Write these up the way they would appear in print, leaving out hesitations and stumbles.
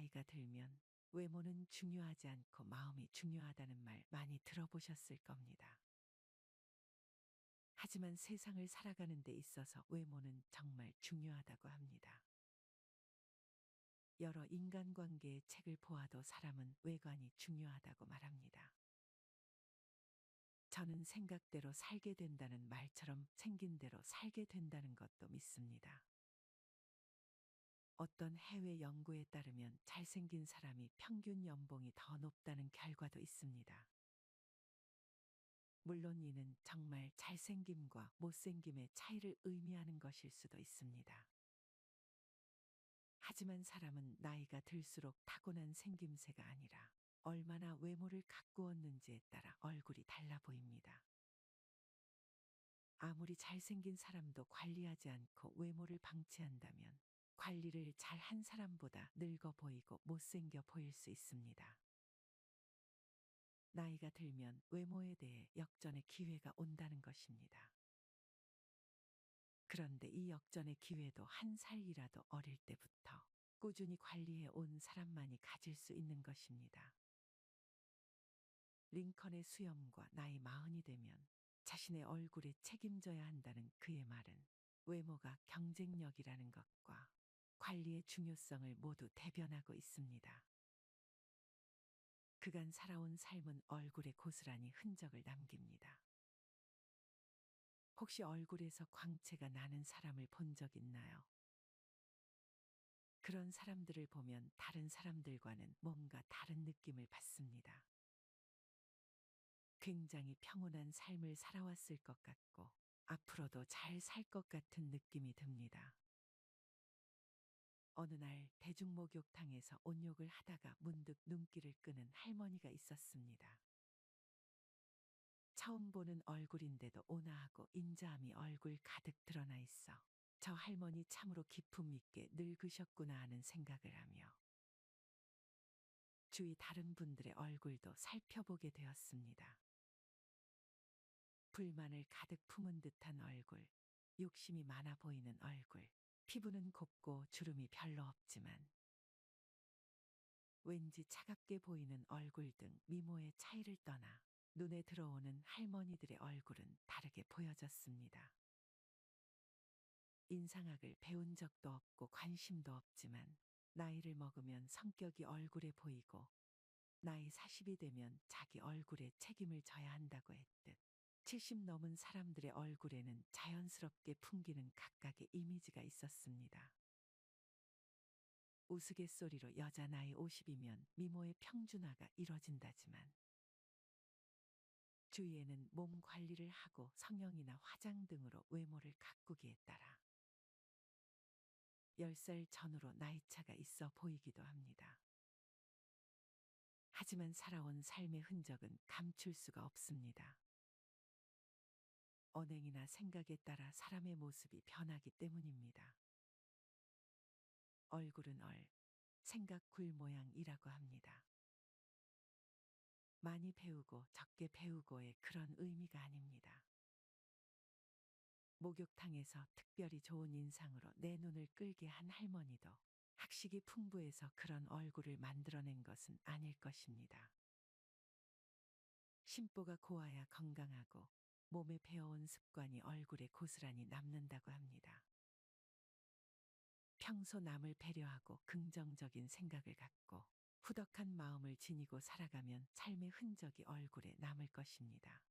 나이가 들면 외모는 중요하지 않고 마음이 중요하다는 말 많이 들어보셨을 겁니다. 하지만 세상을 살아가는 데 있어서 외모는 정말 중요하다고 합니다. 여러 인간관계의 책을 보아도 사람은 외관이 중요하다고 말합니다. 저는 생각대로 살게 된다는 말처럼 생긴 대로 살게 된다는 것도 믿습니다. 어떤 해외 연구에 따르면 잘생긴 사람이 평균 연봉이 더 높다는 결과도 있습니다. 물론 이는 정말 잘생김과 못생김의 차이를 의미하는 것일 수도 있습니다. 하지만 사람은 나이가 들수록 타고난 생김새가 아니라 얼마나 외모를 가꾸었는지에 따라 얼굴이 달라 보입니다. 아무리 잘생긴 사람도 관리하지 않고 외모를 방치한다면 관리를 잘한 사람보다 늙어 보이고 못생겨 보일 수 있습니다. 나이가 들면 외모에 대해 역전의 기회가 온다는 것입니다. 그런데 이 역전의 기회도 한 살이라도 어릴 때부터 꾸준히 관리해 온 사람만이 가질 수 있는 것입니다. 링컨의 수염과 나이 40이 되면 자신의 얼굴에 책임져야 한다는 그의 말은 외모가 경쟁력이라는 것과 관리의 중요성을 모두 대변하고 있습니다. 그간 살아온 삶은 얼굴에 고스란히 흔적을 남깁니다. 혹시 얼굴에서 광채가 나는 사람을 본 적 있나요? 그런 사람들을 보면 다른 사람들과는 뭔가 다른 느낌을 받습니다. 굉장히 평온한 삶을 살아왔을 것 같고 앞으로도 잘 살 것 같은 느낌이 듭니다. 어느 날 대중목욕탕에서 온욕을 하다가 문득 눈길을 끄는 할머니가 있었습니다. 처음 보는 얼굴인데도 온화하고 인자함이 얼굴 가득 드러나 있어 저 할머니 참으로 기품 있게 늙으셨구나 하는 생각을 하며 주위 다른 분들의 얼굴도 살펴보게 되었습니다. 불만을 가득 품은 듯한 얼굴, 욕심이 많아 보이는 얼굴, 피부는 곱고 주름이 별로 없지만 왠지 차갑게 보이는 얼굴 등 미모의 차이를 떠나 눈에 들어오는 할머니들의 얼굴은 다르게 보여졌습니다. 인상학을 배운 적도 없고 관심도 없지만 나이를 먹으면 성격이 얼굴에 보이고 나이 40이 되면 자기 얼굴에 책임을 져야 한다고 했듯 70 넘은 사람들의 얼굴에는 자연스럽게 풍기는 각각의 이미지가 있었습니다. 우스갯소리로 여자 나이 50이면 미모의 평준화가 이뤄진다지만 주위에는 몸 관리를 하고 성형이나 화장 등으로 외모를 가꾸기에 따라 10살 전후로 나이차가 있어 보이기도 합니다. 하지만 살아온 삶의 흔적은 감출 수가 없습니다. 언행이나 생각에 따라 사람의 모습이 변하기 때문입니다. 얼굴은 생각 굴 모양이라고 합니다. 많이 배우고 적게 배우고의 그런 의미가 아닙니다. 목욕탕에서 특별히 좋은 인상으로 내 눈을 끌게 한 할머니도 학식이 풍부해서 그런 얼굴을 만들어낸 것은 아닐 것입니다. 심보가 고와야 건강하고 몸에 배어온 습관이 얼굴에 고스란히 남는다고 합니다. 평소 남을 배려하고 긍정적인 생각을 갖고 후덕한 마음을 지니고 살아가면 삶의 흔적이 얼굴에 남을 것입니다.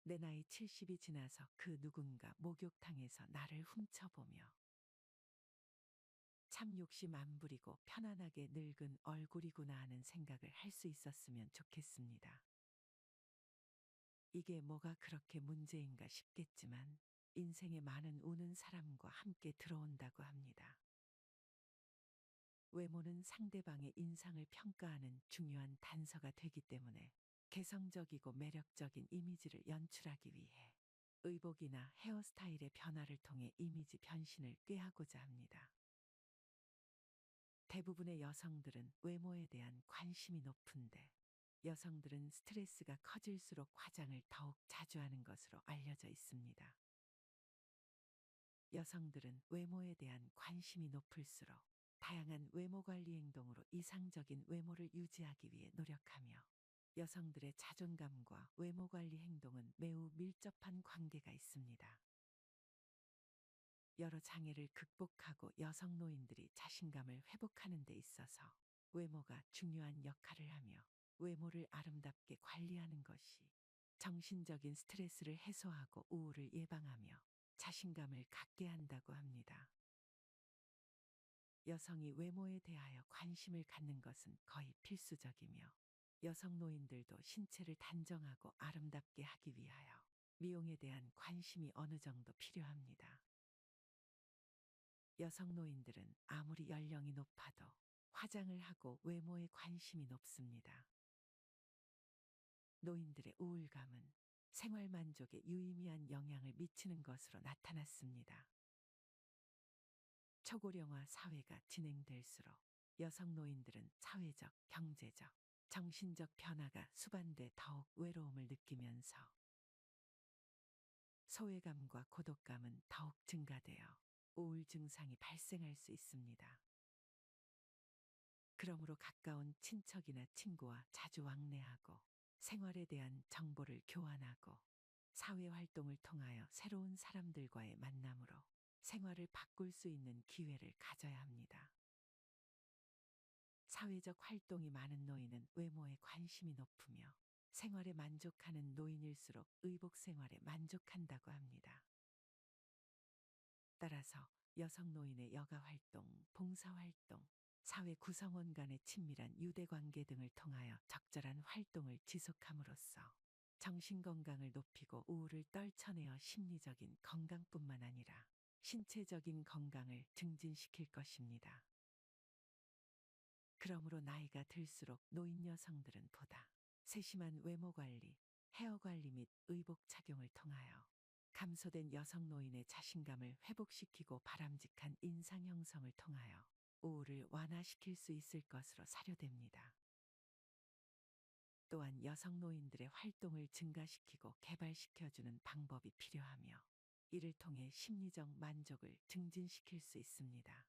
내 나이 70이 지나서 그 누군가 목욕탕에서 나를 훔쳐보며 참 욕심 안 부리고 편안하게 늙은 얼굴이구나 하는 생각을 할 수 있었으면 좋겠습니다. 이게 뭐가 그렇게 문제인가 싶겠지만 인생에 많은 우는 사람과 함께 들어온다고 합니다. 외모는 상대방의 인상을 평가하는 중요한 단서가 되기 때문에 개성적이고 매력적인 이미지를 연출하기 위해 의복이나 헤어스타일의 변화를 통해 이미지 변신을 꾀하고자 합니다. 대부분의 여성들은 외모에 대한 관심이 높은데 여성들은 스트레스가 커질수록 화장을 더욱 자주 하는 것으로 알려져 있습니다. 여성들은 외모에 대한 관심이 높을수록 다양한 외모 관리 행동으로 이상적인 외모를 유지하기 위해 노력하며 여성들의 자존감과 외모 관리 행동은 매우 밀접한 관계가 있습니다. 여러 장애를 극복하고 여성 노인들이 자신감을 회복하는 데 있어서 외모가 중요한 역할을 하며 외모를 아름답게 관리하는 것이 정신적인 스트레스를 해소하고 우울을 예방하며 자신감을 갖게 한다고 합니다. 여성이 외모에 대하여 관심을 갖는 것은 거의 필수적이며 여성 노인들도 신체를 단정하고 아름답게 하기 위하여 미용에 대한 관심이 어느 정도 필요합니다. 여성 노인들은 아무리 연령이 높아도 화장을 하고 외모에 관심이 높습니다. 노인들의 우울감은 생활 만족에 유의미한 영향을 미치는 것으로 나타났습니다. 초고령화 사회가 진행될수록 여성 노인들은 사회적, 경제적, 정신적 변화가 수반돼 더욱 외로움을 느끼면서 소외감과 고독감은 더욱 증가되어 우울 증상이 발생할 수 있습니다. 그러므로 가까운 친척이나 친구와 자주 왕래하고 생활에 대한 정보를 교환하고 사회 활동을 통하여 새로운 사람들과의 만남으로 생활을 바꿀 수 있는 기회를 가져야 합니다. 사회적 활동이 많은 노인은 외모에 관심이 높으며 생활에 만족하는 노인일수록 의복 생활에 만족한다고 합니다. 따라서 여성 노인의 여가 활동, 봉사 활동, 사회 구성원 간의 친밀한 유대 관계 등을 통하여 적절한 활동을 지속함으로써 정신 건강을 높이고 우울을 떨쳐내어 심리적인 건강뿐만 아니라 신체적인 건강을 증진시킬 것입니다. 그러므로 나이가 들수록 노인 여성들은 보다 세심한 외모 관리, 헤어 관리 및 의복 착용을 통하여 감소된 여성 노인의 자신감을 회복시키고 바람직한 인상 형성을 통하여 우울을 완화시킬 수 있을 것으로 사료됩니다. 또한 여성 노인들의 활동을 증가시키고 개발시켜주는 방법이 필요하며 이를 통해 심리적 만족을 증진시킬 수 있습니다.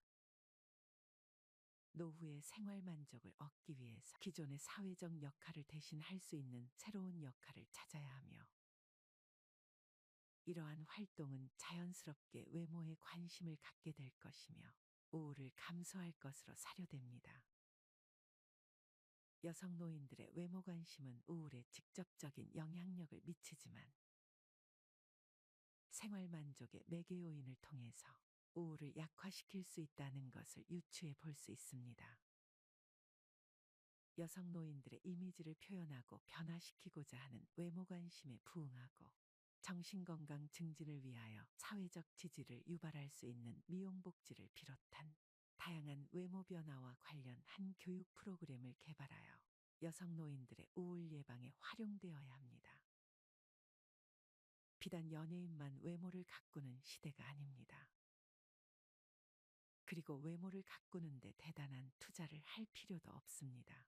노후의 생활 만족을 얻기 위해서 기존의 사회적 역할을 대신할 수 있는 새로운 역할을 찾아야 하며 이러한 활동은 자연스럽게 외모에 관심을 갖게 될 것이며 우울을 감소할 것으로 사료됩니다. 여성 노인들의 외모 관심은 우울에 직접적인 영향력을 미치지만 생활 만족의 매개 요인을 통해서 우울을 약화시킬 수 있다는 것을 유추해 볼 수 있습니다. 여성 노인들의 이미지를 표현하고 변화시키고자 하는 외모 관심에 부응하고 정신건강 증진을 위하여 사회적 지지를 유발할 수 있는 미용복지를 비롯한 다양한 외모 변화와 관련한 교육 프로그램을 개발하여 여성 노인들의 우울 예방에 활용되어야 합니다. 비단 연예인만 외모를 가꾸는 시대가 아닙니다. 그리고 외모를 가꾸는데 대단한 투자를 할 필요도 없습니다.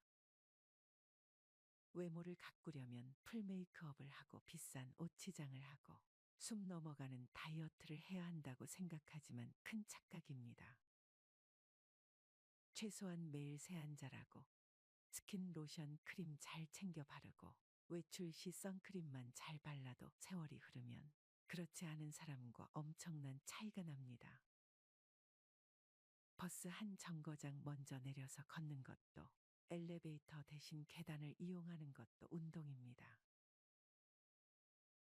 외모를 가꾸려면 풀 메이크업을 하고 비싼 옷치장을 하고 숨 넘어가는 다이어트를 해야 한다고 생각하지만 큰 착각입니다. 최소한 매일 세안잘하고 스킨 로션 크림 잘 챙겨 바르고 외출 시 선크림만 잘 발라도 세월이 흐르면 그렇지 않은 사람과 엄청난 차이가 납니다. 버스 한 정거장 먼저 내려서 걷는 것도 엘리베이터 대신 계단을 이용하는 것도 운동입니다.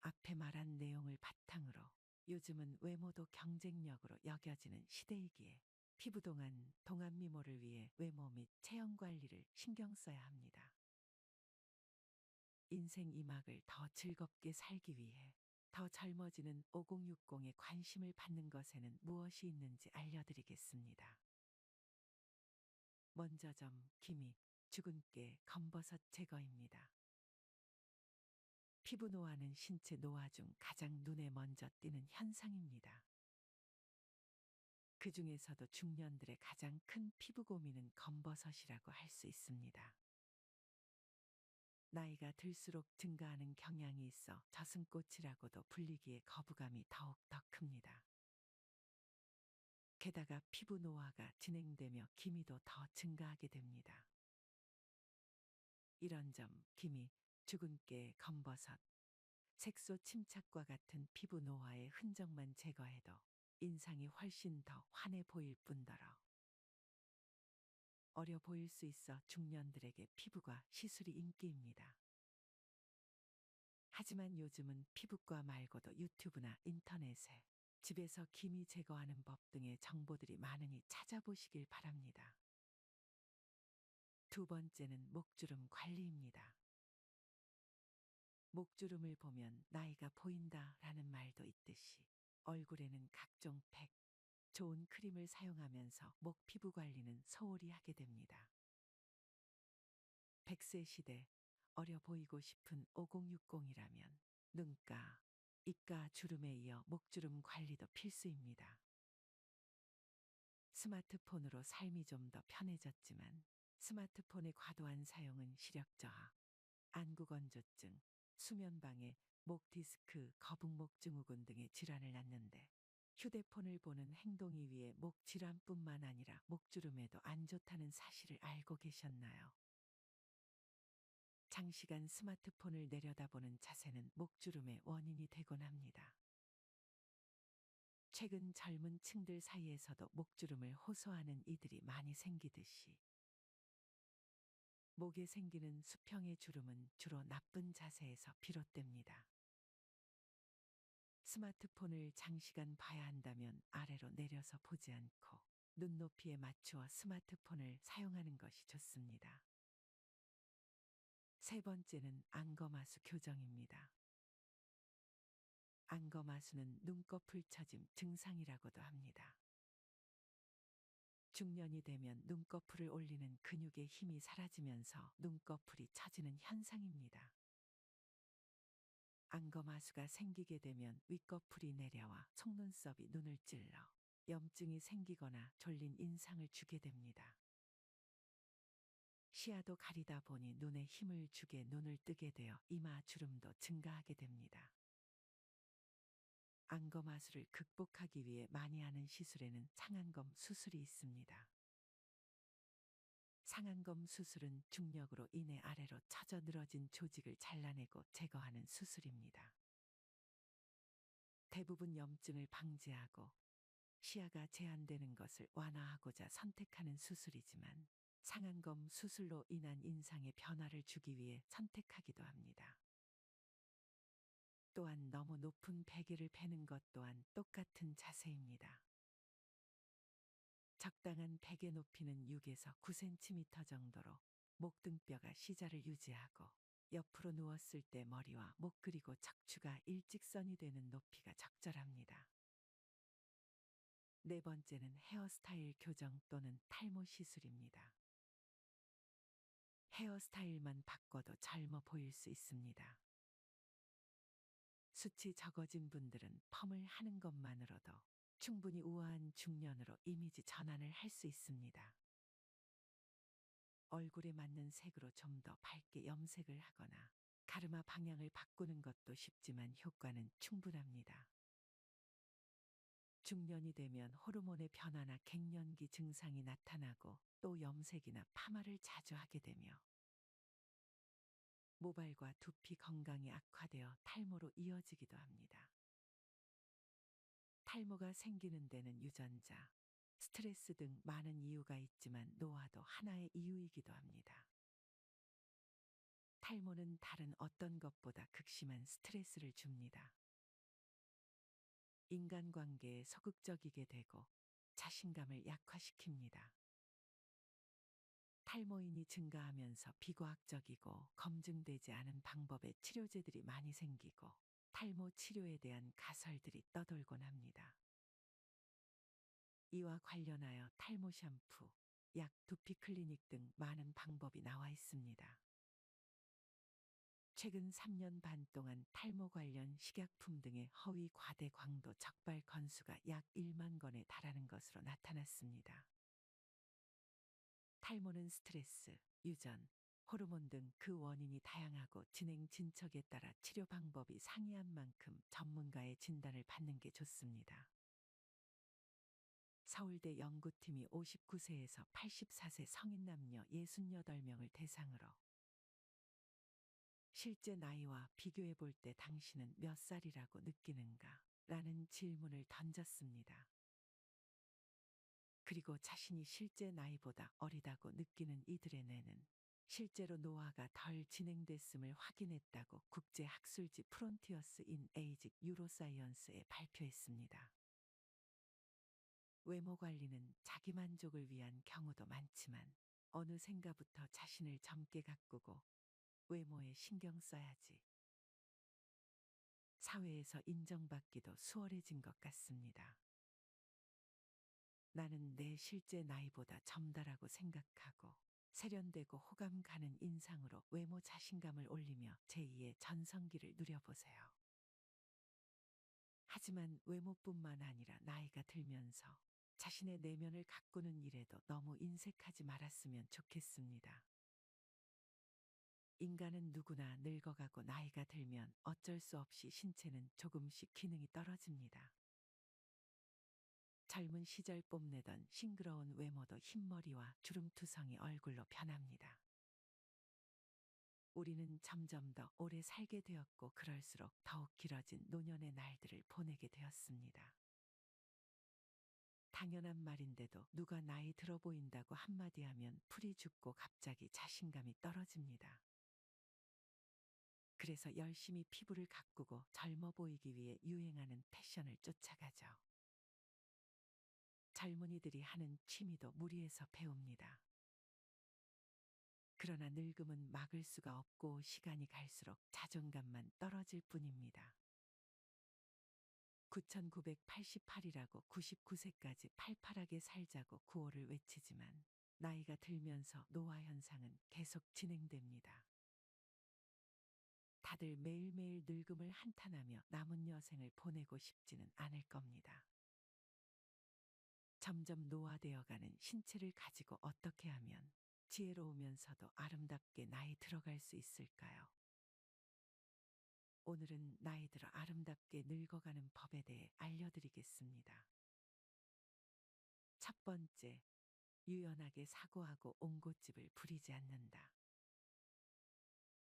앞에 말한 내용을 바탕으로 요즘은 외모도 경쟁력으로 여겨지는 시대이기에 피부동안 동안 미모를 위해 외모 및 체형 관리를 신경 써야 합니다. 인생 이막을 더 즐겁게 살기 위해 더 젊어지는 5060에 관심을 받는 것에는 무엇이 있는지 알려드리겠습니다. 먼저 기미, 주근깨, 검버섯 제거입니다. 피부 노화는 신체 노화 중 가장 눈에 먼저 띄는 현상입니다. 그 중에서도 중년들의 가장 큰 피부 고민은 검버섯이라고 할 수 있습니다. 나이가 들수록 증가하는 경향이 있어 저승꽃이라고도 불리기에 거부감이 더욱 더 큽니다. 게다가 피부 노화가 진행되며 기미도 더 증가하게 됩니다. 이런 점, 기미, 죽은 깨, 검버섯, 색소 침착과 같은 피부 노화의 흔적만 제거해도 인상이 훨씬 더 환해 보일 뿐더러 어려 보일 수 있어 중년들에게 피부과 시술이 인기입니다. 하지만 요즘은 피부과 말고도 유튜브나 인터넷에 집에서 기미 제거하는 법 등의 정보들이 많으니 찾아보시길 바랍니다. 두 번째는 목주름 관리입니다. 목주름을 보면 나이가 보인다라는 말도 있듯이 얼굴에는 각종 팩, 좋은 크림을 사용하면서 목 피부 관리는 소홀히 하게 됩니다. 100세 시대 어려 보이고 싶은 5060이라면 눈가, 입가 주름에 이어 목주름 관리도 필수입니다. 스마트폰으로 삶이 좀 더 편해졌지만 스마트폰의 과도한 사용은 시력 저하, 안구 건조증, 수면방해, 목 디스크, 거북목 증후군 등의 질환을 낳는데 휴대폰을 보는 행동이 위해 목 질환뿐만 아니라 목주름에도 안 좋다는 사실을 알고 계셨나요? 장시간 스마트폰을 내려다보는 자세는 목주름의 원인이 되곤 합니다. 최근 젊은 층들 사이에서도 목주름을 호소하는 이들이 많이 생기듯이 목에 생기는 수평의 주름은 주로 나쁜 자세에서 비롯됩니다. 스마트폰을 장시간 봐야 한다면 아래로 내려서 보지 않고 눈높이에 맞추어 스마트폰을 사용하는 것이 좋습니다. 세 번째는 안검하수 교정입니다. 안검하수는 눈꺼풀 처짐 증상이라고도 합니다. 중년이 되면 눈꺼풀을 올리는 근육의 힘이 사라지면서 눈꺼풀이 처지는 현상입니다. 안검하수가 생기게 되면 윗꺼풀이 내려와 속눈썹이 눈을 찔러 염증이 생기거나 졸린 인상을 주게 됩니다. 시야도 가리다 보니 눈에 힘을 주게 눈을 뜨게 되어 이마 주름도 증가하게 됩니다. 안검하수를 극복하기 위해 많이 하는 시술에는 상안검 수술이 있습니다. 상안검 수술은 중력으로 인해 아래로 처져 늘어진 조직을 잘라내고 제거하는 수술입니다. 대부분 염증을 방지하고 시야가 제한되는 것을 완화하고자 선택하는 수술이지만 상안검 수술로 인한 인상의 변화를 주기 위해 선택하기도 합니다. 또한 너무 높은 베개를 베는 것 또한 똑같은 자세입니다. 적당한 베개 높이는 6에서 9cm 정도로 목등뼈가 시자를 유지하고 옆으로 누웠을 때 머리와 목 그리고 척추가 일직선이 되는 높이가 적절합니다. 네 번째는 헤어스타일 교정 또는 탈모 시술입니다. 헤어스타일만 바꿔도 젊어 보일 수 있습니다. 숱이 적어진 분들은 펌을 하는 것만으로도 충분히 우아한 중년으로 이미지 전환을 할 수 있습니다. 얼굴에 맞는 색으로 좀 더 밝게 염색을 하거나 가르마 방향을 바꾸는 것도 쉽지만 효과는 충분합니다. 중년이 되면 호르몬의 변화나 갱년기 증상이 나타나고 또 염색이나 파마를 자주 하게 되며 모발과 두피 건강이 악화되어 탈모로 이어지기도 합니다. 탈모가 생기는 데는 유전자, 스트레스 등 많은 이유가 있지만 노화도 하나의 이유이기도 합니다. 탈모는 다른 어떤 것보다 극심한 스트레스를 줍니다. 인간관계에 소극적이게 되고 자신감을 약화시킵니다. 탈모인이 증가하면서 비과학적이고 검증되지 않은 방법의 치료제들이 많이 생기고 탈모 치료에 대한 가설들이 떠돌곤 합니다. 이와 관련하여 탈모 샴푸, 약, 두피 클리닉 등 많은 방법이 나와 있습니다. 최근 3년 반 동안 탈모 관련 식약품 등의 허위 과대 광고 적발 건수가 약 1만 건에 달하는 것으로 나타났습니다. 탈모는 스트레스, 유전, 호르몬 등 그 원인이 다양하고 진행 진척에 따라 치료 방법이 상이한 만큼 전문가의 진단을 받는 게 좋습니다. 서울대 연구팀이 59세에서 84세 성인 남녀 68명을 대상으로 실제 나이와 비교해 볼 때 당신은 몇 살이라고 느끼는가? 라는 질문을 던졌습니다. 그리고 자신이 실제 나이보다 어리다고 느끼는 이들의 뇌는 실제로 노화가 덜 진행됐음을 확인했다고 국제학술지 프론티어스 인 에이직 유로사이언스에 발표했습니다. 외모 관리는 자기 만족을 위한 경우도 많지만 어느샌가부터 자신을 젊게 가꾸고 외모에 신경 써야지. 사회에서 인정받기도 수월해진 것 같습니다. 나는 내 실제 나이보다 젊다라고 생각하고 세련되고 호감 가는 인상으로 외모 자신감을 올리며 제2의 전성기를 누려보세요. 하지만 외모뿐만 아니라 나이가 들면서 자신의 내면을 가꾸는 일에도 너무 인색하지 말았으면 좋겠습니다. 인간은 누구나 늙어가고 나이가 들면 어쩔 수 없이 신체는 조금씩 기능이 떨어집니다. 젊은 시절 뽐내던 싱그러운 외모도 흰머리와 주름투성이 얼굴로 변합니다. 우리는 점점 더 오래 살게 되었고 그럴수록 더욱 길어진 노년의 날들을 보내게 되었습니다. 당연한 말인데도 누가 나이 들어 보인다고 한마디 하면 풀이 죽고 갑자기 자신감이 떨어집니다. 그래서 열심히 피부를 가꾸고 젊어 보이기 위해 유행하는 패션을 쫓아가죠. 젊은이들이 하는 취미도 무리해서 배웁니다. 그러나 늙음은 막을 수가 없고 시간이 갈수록 자존감만 떨어질 뿐입니다. 9988이라고 99세까지 팔팔하게 살자고 구호를 외치지만 나이가 들면서 노화 현상은 계속 진행됩니다. 다들 매일매일 늙음을 한탄하며 남은 여생을 보내고 싶지는 않을 겁니다. 점점 노화되어가는 신체를 가지고 어떻게 하면 지혜로우면서도 아름답게 나이 들어갈 수 있을까요? 오늘은 나이 들어 아름답게 늙어가는 법에 대해 알려드리겠습니다. 첫 번째, 유연하게 사고하고 옹굣집을 부리지 않는다.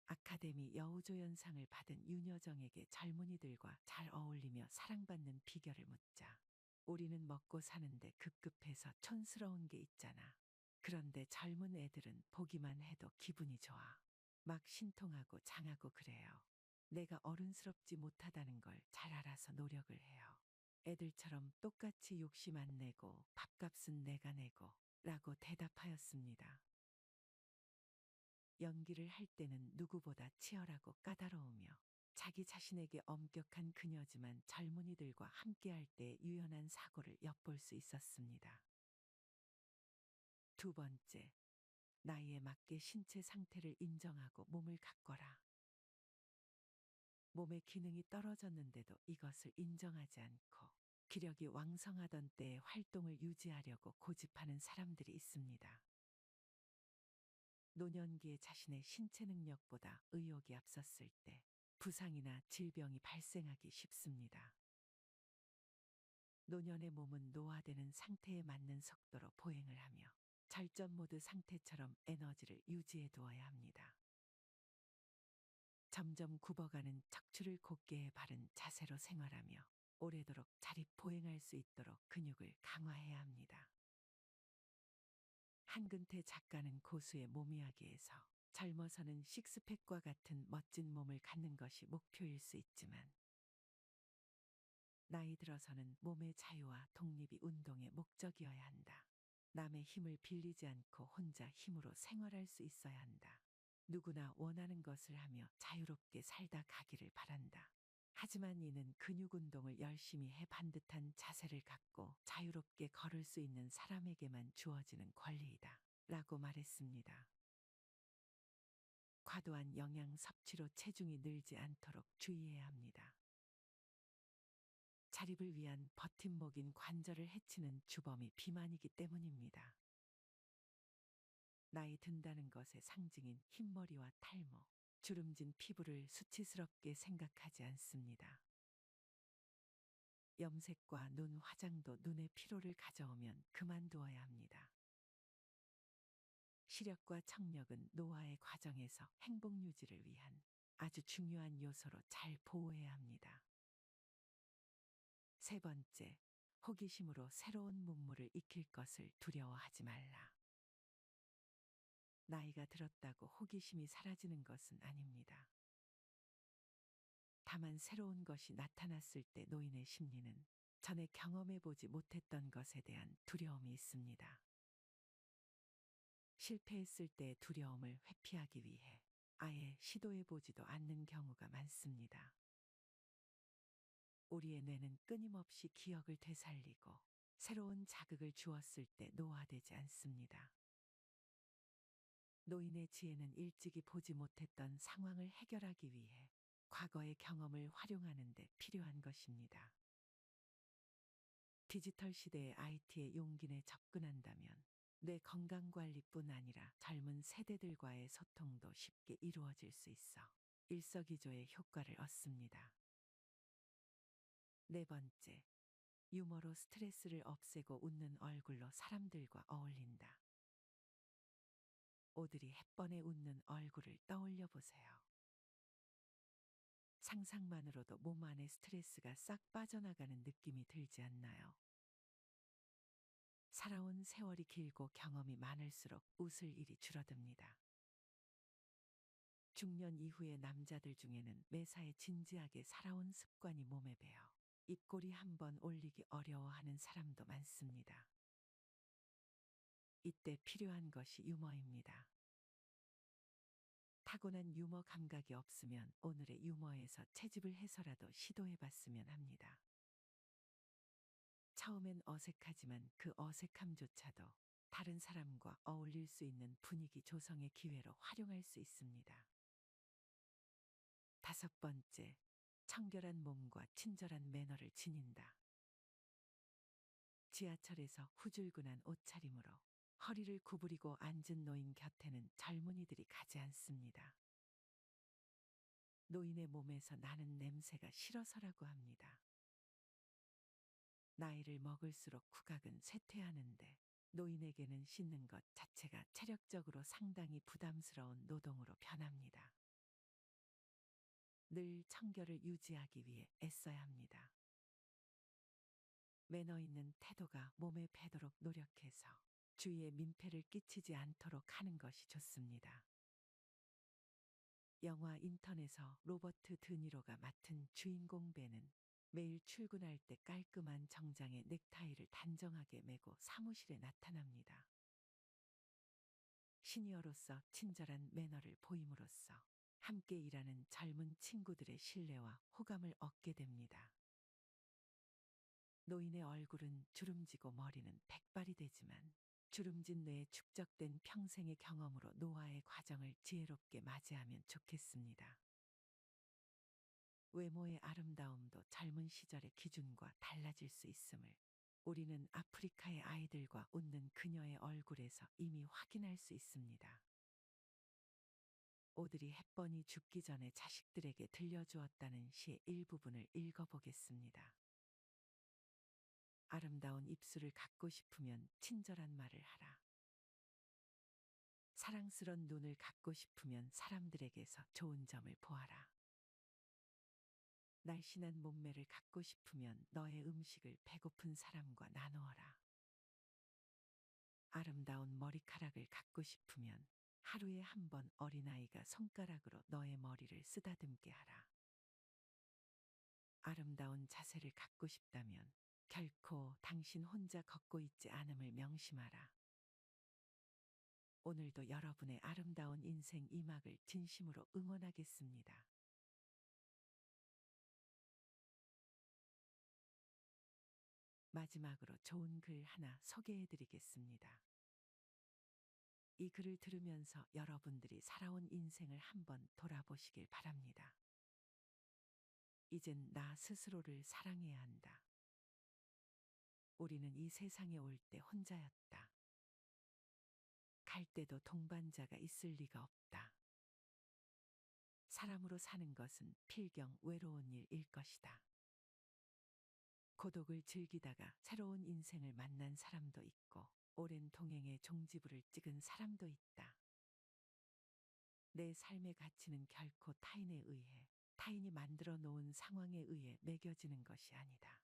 아카데미 여우조연상을 받은 윤여정에게 젊은이들과 잘 어울리며 사랑받는 비결을 묻자. 우리는 먹고 사는데 급급해서 촌스러운 게 있잖아. 그런데 젊은 애들은 보기만 해도 기분이 좋아. 막 신통하고 장하고 그래요. 내가 어른스럽지 못하다는 걸 잘 알아서 노력을 해요. 애들처럼 똑같이 욕심 안 내고 밥값은 내가 내고 라고 대답하였습니다. 연기를 할 때는 누구보다 치열하고 까다로우며 자기 자신에게 엄격한 그녀지만 젊은이들과 함께할 때 유연한 사고를 엿볼 수 있었습니다. 두 번째, 나이에 맞게 신체 상태를 인정하고 몸을 가꿔라. 몸의 기능이 떨어졌는데도 이것을 인정하지 않고 기력이 왕성하던 때의 활동을 유지하려고 고집하는 사람들이 있습니다. 노년기에 자신의 신체 능력보다 의욕이 앞섰을 때 부상이나 질병이 발생하기 쉽습니다. 노년의 몸은 노화되는 상태에 맞는 속도로 보행을 하며 절전 모드 상태처럼 에너지를 유지해 두어야 합니다. 점점 굽어가는 척추를 곧게 바른 자세로 생활하며 오래도록 자립 보행할 수 있도록 근육을 강화해야 합니다. 한근태 작가는 고수의 몸 이야기에서 젊어서는 식스팩과 같은 멋진 몸을 갖는 것이 목표일 수 있지만 나이 들어서는 몸의 자유와 독립이 운동의 목적이어야 한다. 남의 힘을 빌리지 않고 혼자 힘으로 생활할 수 있어야 한다. 누구나 원하는 것을 하며 자유롭게 살다 가기를 바란다. 하지만 이는 근육 운동을 열심히 해 반듯한 자세를 갖고 자유롭게 걸을 수 있는 사람에게만 주어지는 권리이다. 라고 말했습니다. 과도한 영양 섭취로 체중이 늘지 않도록 주의해야 합니다. 자립을 위한 버팀목인 관절을 해치는 주범이 비만이기 때문입니다. 나이 든다는 것의 상징인 흰머리와 탈모, 주름진 피부를 수치스럽게 생각하지 않습니다. 염색과 눈 화장도 눈의 피로를 가져오면 그만두어야 합니다. 시력과 청력은 노화의 과정에서 행복 유지를 위한 아주 중요한 요소로 잘 보호해야 합니다. 세 번째, 호기심으로 새로운 문물을 익힐 것을 두려워하지 말라. 나이가 들었다고 호기심이 사라지는 것은 아닙니다. 다만 새로운 것이 나타났을 때 노인의 심리는 전에 경험해보지 못했던 것에 대한 두려움이 있습니다. 실패했을 때의 두려움을 회피하기 위해 아예 시도해보지도 않는 경우가 많습니다. 우리의 뇌는 끊임없이 기억을 되살리고 새로운 자극을 주었을 때 노화되지 않습니다. 노인의 지혜는 일찍이 보지 못했던 상황을 해결하기 위해 과거의 경험을 활용하는 데 필요한 것입니다. 디지털 시대의 IT의 용기내 접근한다면 뇌 건강관리뿐 아니라 젊은 세대들과의 소통도 쉽게 이루어질 수 있어 일석이조의 효과를 얻습니다. 네 번째, 유머로 스트레스를 없애고 웃는 얼굴로 사람들과 어울린다. 오드리 헵번의 웃는 얼굴을 떠올려 보세요. 상상만으로도 몸 안의 스트레스가 싹 빠져나가는 느낌이 들지 않나요? 살아온 세월이 길고 경험이 많을수록 웃을 일이 줄어듭니다. 중년 이후의 남자들 중에는 매사에 진지하게 살아온 습관이 몸에 배어 입꼬리 한번 올리기 어려워하는 사람도 많습니다. 이때 필요한 것이 유머입니다. 타고난 유머 감각이 없으면 오늘의 유머에서 채집을 해서라도 시도해봤으면 합니다. 처음엔 어색하지만 그 어색함조차도 다른 사람과 어울릴 수 있는 분위기 조성의 기회로 활용할 수 있습니다. 다섯 번째, 청결한 몸과 친절한 매너를 지닌다. 지하철에서 후줄근한 옷차림으로 허리를 구부리고 앉은 노인 곁에는 젊은이들이 가지 않습니다. 노인의 몸에서 나는 냄새가 싫어서라고 합니다. 나이를 먹을수록 후각은 쇠퇴하는데 노인에게는 씻는 것 자체가 체력적으로 상당히 부담스러운 노동으로 변합니다. 늘 청결을 유지하기 위해 애써야 합니다. 매너 있는 태도가 몸에 배도록 노력해서 주위에 민폐를 끼치지 않도록 하는 것이 좋습니다. 영화 인턴에서 로버트 드니로가 맡은 주인공 벤은 매일 출근할 때 깔끔한 정장에 넥타이를 단정하게 매고 사무실에 나타납니다. 시니어로서 친절한 매너를 보임으로써 함께 일하는 젊은 친구들의 신뢰와 호감을 얻게 됩니다. 노인의 얼굴은 주름지고 머리는 백발이 되지만 주름진 뇌에 축적된 평생의 경험으로 노화의 과정을 지혜롭게 맞이하면 좋겠습니다. 외모의 아름다움도 젊은 시절의 기준과 달라질 수 있음을 우리는 아프리카의 아이들과 웃는 그녀의 얼굴에서 이미 확인할 수 있습니다. 오드리 헵번이 죽기 전에 자식들에게 들려주었다는 시의 일부분을 읽어보겠습니다. 아름다운 입술을 갖고 싶으면 친절한 말을 하라. 사랑스런 눈을 갖고 싶으면 사람들에게서 좋은 점을 보아라. 날씬한 몸매를 갖고 싶으면 너의 음식을 배고픈 사람과 나누어라. 아름다운 머리카락을 갖고 싶으면 하루에 한 번 어린아이가 손가락으로 너의 머리를 쓰다듬게 하라. 아름다운 자세를 갖고 싶다면 결코 당신 혼자 걷고 있지 않음을 명심하라. 오늘도 여러분의 아름다운 인생 이막을 진심으로 응원하겠습니다. 마지막으로 좋은 글 하나 소개해드리겠습니다. 이 글을 들으면서 여러분들이 살아온 인생을 한번 돌아보시길 바랍니다. 이젠 나 스스로를 사랑해야 한다. 우리는 이 세상에 올 때 혼자였다. 갈 때도 동반자가 있을 리가 없다. 사람으로 사는 것은 필경 외로운 일일 것이다. 고독을 즐기다가 새로운 인생을 만난 사람도 있고, 오랜 동행의 종지부를 찍은 사람도 있다. 내 삶의 가치는 결코 타인에 의해, 타인이 만들어 놓은 상황에 의해 매겨지는 것이 아니다.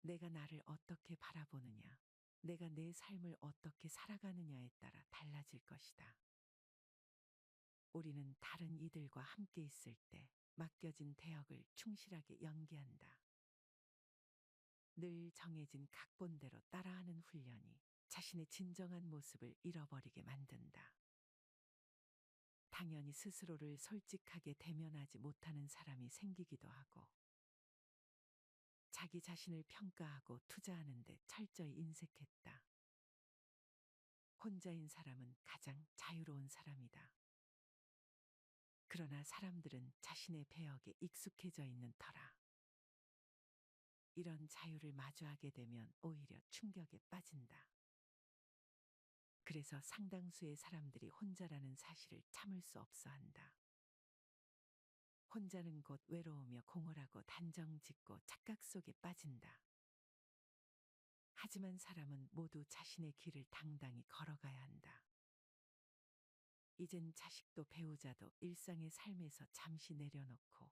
내가 나를 어떻게 바라보느냐, 내가 내 삶을 어떻게 살아가느냐에 따라 달라질 것이다. 우리는 다른 이들과 함께 있을 때 맡겨진 대역을 충실하게 연기한다. 늘 정해진 각본대로 따라하는 훈련이 자신의 진정한 모습을 잃어버리게 만든다. 당연히 스스로를 솔직하게 대면하지 못하는 사람이 생기기도 하고, 자기 자신을 평가하고 투자하는데 철저히 인색했다. 혼자인 사람은 가장 자유로운 사람이다. 그러나 사람들은 자신의 배역에 익숙해져 있는 터라. 이런 자유를 마주하게 되면 오히려 충격에 빠진다. 그래서 상당수의 사람들이 혼자라는 사실을 참을 수 없어 한다. 혼자는 곧 외로우며 공허하고 단정 짓고 착각 속에 빠진다. 하지만 사람은 모두 자신의 길을 당당히 걸어가야 한다. 이젠 자식도 배우자도 일상의 삶에서 잠시 내려놓고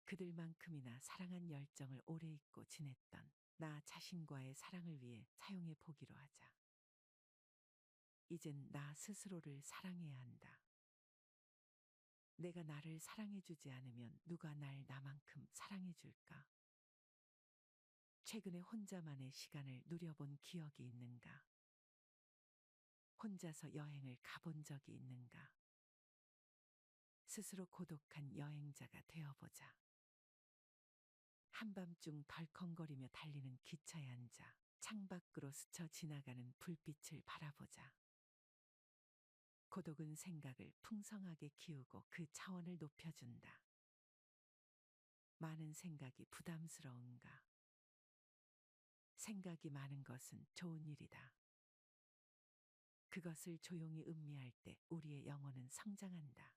그들만큼이나 사랑한 열정을 오래 잊고 지냈던 나 자신과의 사랑을 위해 사용해 보기로 하자. 이젠 나 스스로를 사랑해야 한다. 내가 나를 사랑해주지 않으면 누가 날 나만큼 사랑해줄까? 최근에 혼자만의 시간을 누려본 기억이 있는가? 혼자서 여행을 가본 적이 있는가? 스스로 고독한 여행자가 되어보자. 한밤중 덜컹거리며 달리는 기차에 앉아 창밖으로 스쳐 지나가는 불빛을 바라보자. 고독은 생각을 풍성하게 키우고 그 차원을 높여준다. 많은 생각이 부담스러운가? 생각이 많은 것은 좋은 일이다. 그것을 조용히 음미할 때 우리의 영혼은 성장한다.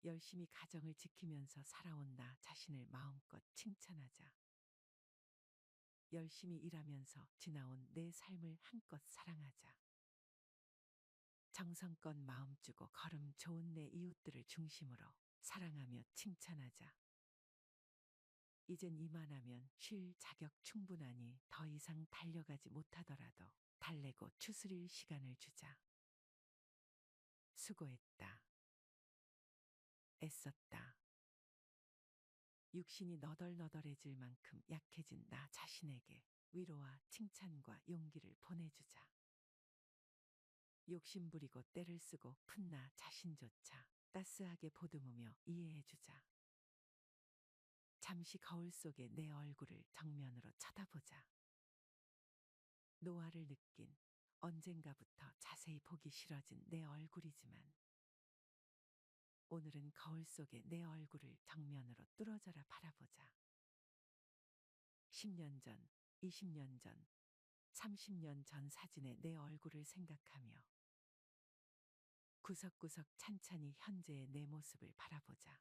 열심히 가정을 지키면서 살아온 나 자신을 마음껏 칭찬하자. 열심히 일하면서 지나온 내 삶을 한껏 사랑하자. 정성껏 마음 주고 걸음 좋은 내 이웃들을 중심으로 사랑하며 칭찬하자. 이젠 이만하면 쉴 자격 충분하니 더 이상 달려가지 못하더라도 달래고 추스릴 시간을 주자. 수고했다. 애썼다. 육신이 너덜너덜해질 만큼 약해진 나 자신에게 위로와 칭찬과 용기를 보내주자. 욕심부리고 때를 쓰고 푼 나 자신조차 따스하게 보듬으며 이해해주자. 잠시 거울 속에 내 얼굴을 정면으로 쳐다보자. 노화를 느낀 언젠가부터 자세히 보기 싫어진 내 얼굴이지만 오늘은 거울 속에 내 얼굴을 정면으로 뚫어져라 바라보자. 10년 전, 20년 전, 30년 전 사진의 내 얼굴을 생각하며 구석구석 찬찬히 현재의 내 모습을 바라보자.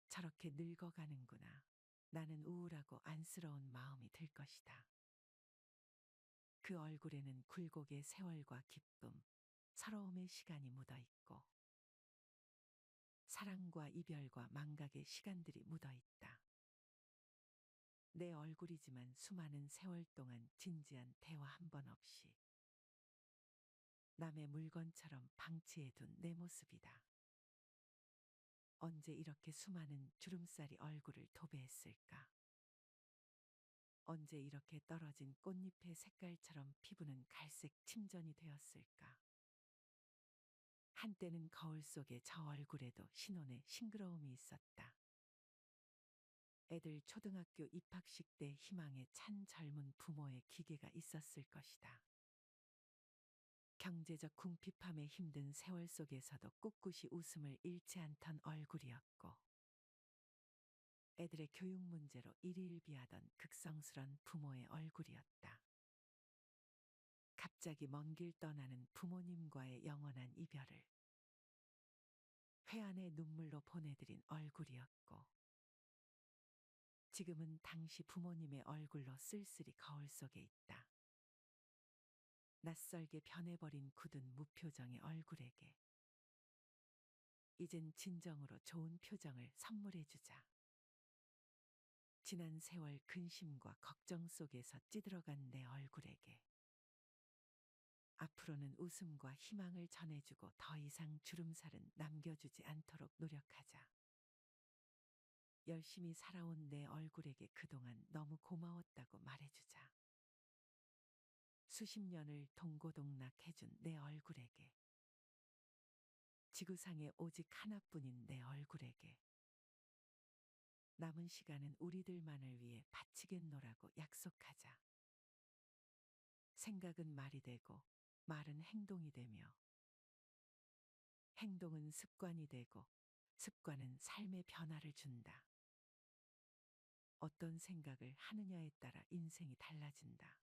저렇게 늙어가는구나. 나는 우울하고 안쓰러운 마음이 들 것이다. 그 얼굴에는 굴곡의 세월과 기쁨, 서러움의 시간이 묻어 있고 사랑과 이별과 망각의 시간들이 묻어 있다. 내 얼굴이지만 수많은 세월 동안 진지한 대화 한 번 없이 남의 물건처럼 방치해둔 내 모습이다. 언제 이렇게 수많은 주름살이 얼굴을 도배했을까? 언제 이렇게 떨어진 꽃잎의 색깔처럼 피부는 갈색 침전이 되었을까? 한때는 거울 속의 저 얼굴에도 신혼의 싱그러움이 있었다. 애들 초등학교 입학식 때 희망에 찬 젊은 부모의 기계가 있었을 것이다. 경제적 궁핍함에 힘든 세월 속에서도 꿋꿋이 웃음을 잃지 않던 얼굴이었고 애들의 교육 문제로 일희일비하던 극성스런 부모의 얼굴이었다. 갑자기 먼 길 떠나는 부모님과의 영원한 이별을 회한의 눈물로 보내드린 얼굴이었고 지금은 당시 부모님의 얼굴로 쓸쓸히 거울 속에 있다. 낯설게 변해버린 굳은 무표정의 얼굴에게 이젠 진정으로 좋은 표정을 선물해주자. 지난 세월 근심과 걱정 속에서 찌들어간 내 얼굴에게 앞으로는 웃음과 희망을 전해주고 더 이상 주름살은 남겨주지 않도록 노력하자. 열심히 살아온 내 얼굴에게 그동안 너무 고마웠다고 말해주자. 수십 년을 동고동락해준 내 얼굴에게, 지구상에 오직 하나뿐인 내 얼굴에게, 남은 시간은 우리들만을 위해 바치겠노라고 약속하자. 생각은 말이 되고, 말은 행동이 되며, 행동은 습관이 되고, 습관은 삶의 변화를 준다. 어떤 생각을 하느냐에 따라 인생이 달라진다.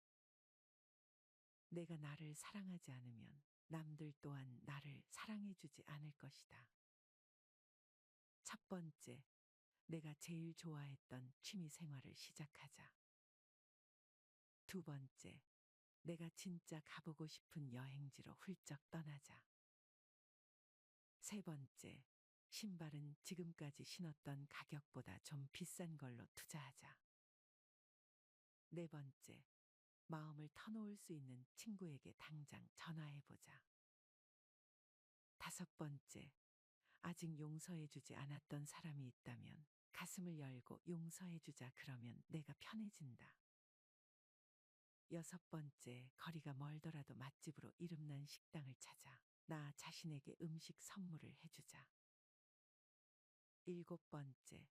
내가 나를 사랑하지 않으면 남들 또한 나를 사랑해주지 않을 것이다. 첫 번째, 내가 제일 좋아했던 취미 생활을 시작하자. 두 번째, 내가 진짜 가보고 싶은 여행지로 훌쩍 떠나자. 세 번째, 신발은 지금까지 신었던 가격보다 좀 비싼 걸로 투자하자. 네 번째, 마음을 터놓을 수 있는 친구에게 당장 전화해보자. 다섯 번째, 아직 용서해주지 않았던 사람이 있다면 가슴을 열고 용서해주자. 그러면 내가 편해진다. 여섯 번째, 거리가 멀더라도 맛집으로 이름난 식당을 찾아 나 자신에게 음식 선물을 해주자. 일곱 번째,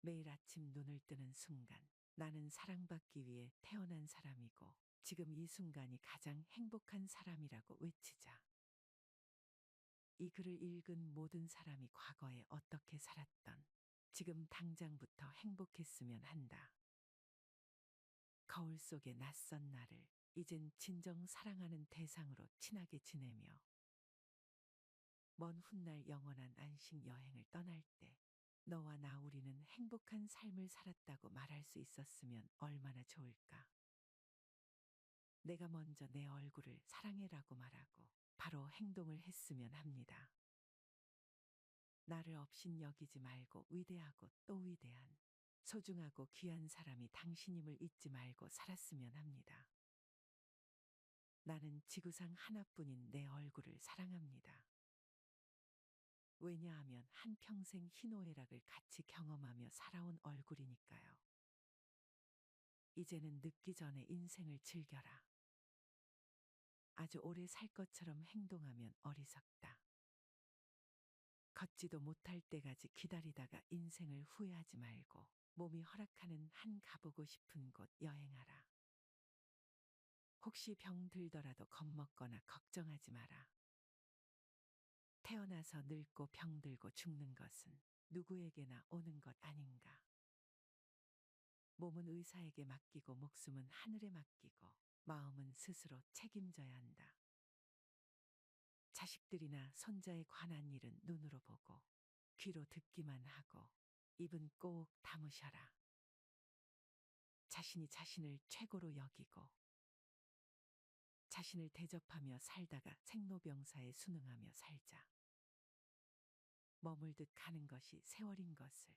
매일 아침 눈을 뜨는 순간 나는 사랑받기 위해 태어난 사람이고 지금 이 순간이 가장 행복한 사람이라고 외치자. 이 글을 읽은 모든 사람이 과거에 어떻게 살았던 지금 당장부터 행복했으면 한다. 거울 속의 낯선 나를 이젠 진정 사랑하는 대상으로 친하게 지내며 먼 훗날 영원한 안식 여행을 떠날 때 너와 나 우리는 행복한 삶을 살았다고 말할 수 있었으면 얼마나 좋을까. 내가 먼저 내 얼굴을 사랑해라고 말하고 바로 행동을 했으면 합니다. 나를 없인 여기지 말고 위대하고 또 위대한 소중하고 귀한 사람이 당신임을 잊지 말고 살았으면 합니다. 나는 지구상 하나뿐인 내 얼굴을 사랑합니다. 왜냐하면 한평생 희노애락을 같이 경험하며 살아온 얼굴이니까요. 이제는 늦기 전에 인생을 즐겨라. 아주 오래 살 것처럼 행동하면 어리석다. 걷지도 못할 때까지 기다리다가 인생을 후회하지 말고 몸이 허락하는 한 가보고 싶은 곳 여행하라. 혹시 병 들더라도 겁먹거나 걱정하지 마라. 태어나서 늙고 병들고 죽는 것은 누구에게나 오는 것 아닌가. 몸은 의사에게 맡기고 목숨은 하늘에 맡기고 마음은 스스로 책임져야 한다. 자식들이나 손자에 관한 일은 눈으로 보고 귀로 듣기만 하고 입은 꼭 다무셔라. 자신이 자신을 최고로 여기고 자신을 대접하며 살다가 생로병사에 순응하며 살자. 머물듯 가는 것이 세월인 것을